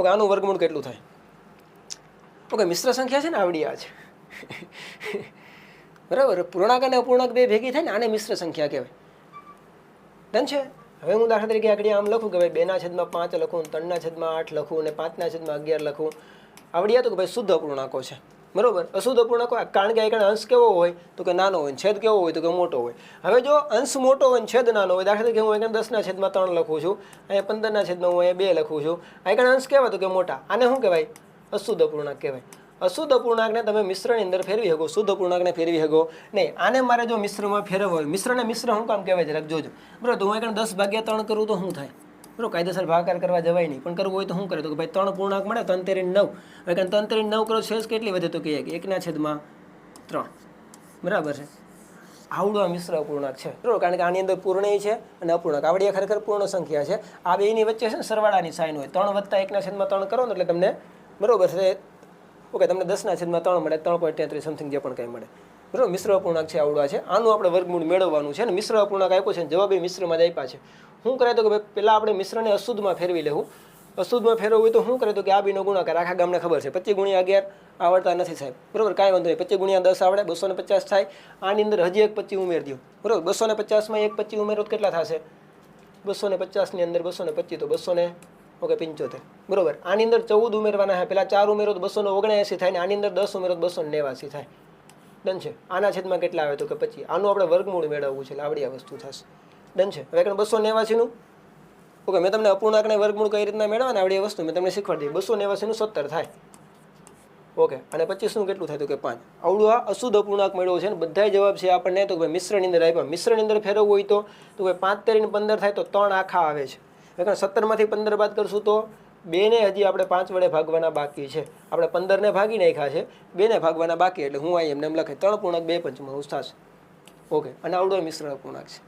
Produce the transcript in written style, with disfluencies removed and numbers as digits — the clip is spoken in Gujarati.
ઓકે, આનું વર્ગમૂળ કેટલું થાય? ઓકે, મિશ્ર સંખ્યા છે ને આવડી આ છે બરાબર. પૂર્ણાંક અને અપૂર્ણાંક બે ભેગી થાય ને આને મિશ્ર સંખ્યા કહેવાય. ડન છે. હવે હું દાખલા તરીકે આગળ આમ લખું કે ભાઈ 2/5 લખું, 3/8 લખું અને 5/11 લખું. આવડ્યા તો કે ભાઈ શુદ્ધ અપૂર્ણાંકો છે, બરોબર. અશુદ્ધ અપૂર્ણાંકો કારણ કે આ અંશ કેવો હોય તો કે નાનો હોય, છેદ કેવો હોય તો કે મોટો હોય. હવે જો અંશ મોટો હોય છેદ નાનો હોય, દાખલા તરીકે હું અહીંયા 10/3 લખું છું, અહીંયા 15/3 હું અહીંયા 2 લખું છું, અહીંયા અંશ કેવા તો કે મોટા. આને શું કહેવાય? અશુદ્ધ અપૂર્ણાંક કહેવાય. અશુદ્ધ અપૂર્ણાંકને તમે મિશ્રની અંદર ફેરવી શકો, શુદ્ધ અપૂર્ણાંકને ફેરવી શકો નહીં. આને મારે જો મિશ્રમાં ફેરવવો હોય, મિશ્રને મિશ્ર શું કામ કહેવાય જરાક જોજો, બરાબર. તો હું અહીંયા 10/3 કરું તો શું થાય? બરાબર, કાયદેસર ભાગાકાર કરવા જવાય નહીં, પણ કરવું હોય તો શું કરે તો કે ભાઈ 3 પૂર્ણાંક મળે, 3 તેરી 9. હવે 3 તેરી 9 કરો, શેષ કેટલી વધે તો કે 1/3, બરાબર છે. આવડું આ મિશ્ર અપૂર્ણાંક છે, બરાબર. કારણ કે આની અંદર પૂર્ણય છે અને અપૂર્ણાંક. આવડી ખરેખર પૂર્ણ સંખ્યા છે. આ બેની વચ્ચે છે ને સરવાળાની સાઇન હોય. 3 + 1/3 કરો ને એટલે તમને બરાબર છે. ઓકે, તમને 10/3 મળે, 3.33 સમથિંગ જે પણ કંઈ મળે, બરાબર. મિશ્ર અપૂર્ણાંક છે આવડું છે. આનું આપણે વર્ગમૂળ મેળવવાનું છે ને મિશ્ર અપૂર્ણાંક આપ્યો છે, જવાબ એ મિશ્રમાં જ આપ્યા છે. શું કરે તો કે ભાઈ પહેલાં આપણે મિશ્રને અશુદ્ધમાં ફેરવી લેવું. અશુદ્ધમાં ફેરવવું હોય તો શું કરે તો કે આ બીનો ગુણાકાર. આખા ગામને ખબર છે 25 × 11 આવડતા નથી સાહેબ, બરાબર. કાંઈ વાંધો નહીં, 25 × 10 આવડે, 250 થાય. આની અંદર હજી એક 25 ઉમેર દો, બરાબર. 250માં એક 25 ઉમેરો તો કેટલા થશે? 250ની અંદર 225 તો 275, બરાબર. આની અંદર 14 ઉમેરવાના છે. પેલા 4 ઉમેરો તો 279 થાય ને આની અંદર 10 ઉમેરો તો 289 થાય. ડન છે. આના છેદમાં કેટલા આવે તો કે 25. આનું આપણે વર્ગમૂળ મેળવવું છે એટલે આવડી આ વસ્તુ થશે. ડન છે. હવે 289નું ઓકે, મેં તમને અપૂર્ણાંકને વર્ગમૂળ કઈ રીતના મેળવવા ને આવડી વસ્તુ મેં તમને શીખવાડી દીધી. 289નું 17 થાય. ઓકે, અને 25નું કેટલું થાય તો કે 5. આવડું આ અશુદ્ધ અપૂર્ણાંક મેળવ્યો છે ને બધા જવાબ છે આપણને તો કે ભાઈ મિશ્રની અંદર આપ્યા. મિશ્રની અંદર ફેરવવું હોય તો ભાઈ 5 તેરી 15 થાય તો 3 આખા આવે છે. 17માંથી 15 બાદ કરશું તો 2ને હજી આપણે 5 વડે ભાગવાના બાકી છે. આપણે 15ને ભાગી નાખ્યા છે, 2ને ભાગવાના બાકી, એટલે હું અહીં એમને એમ લખે 3 પૂર્ણાંક 2 પંચમાંશ થશે. ઓકે, અને આવડો મિશ્ર અપૂર્ણાંક છે.